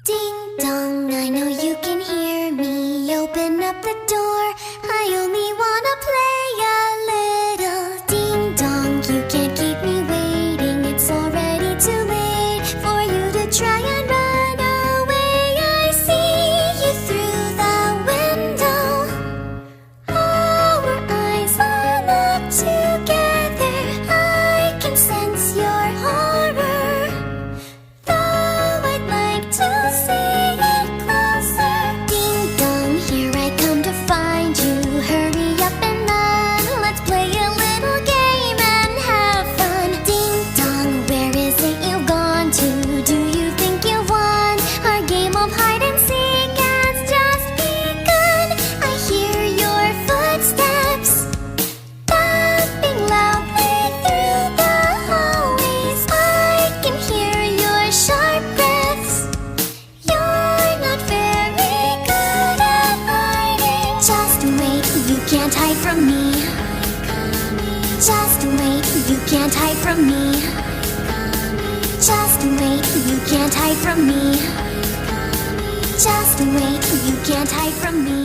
Ding dong, I know you can hear me. Open up the door, I only wanna play a little. Ding dong, you can't keep me waiting. It's already too late for you to try and run away. I see you through the window. Our eyes are locked together. I can sense your horror. Though I'd like to see it closer. Ding dong, here I come to find you. Hurry up and run. Let's play a little game and have fun. Ding dong, where is it you've gone to? Do you think you won? Our game of hide and seek has just begun. I hear your footsteps thumping loudly through the hallways. I can hear your sharp breaths. You're not very good at hiding. Just wait, you can't hide from me. Just wait, you can't hide from me. Just wait, you can't hide from me. Just wait, you can't hide from me.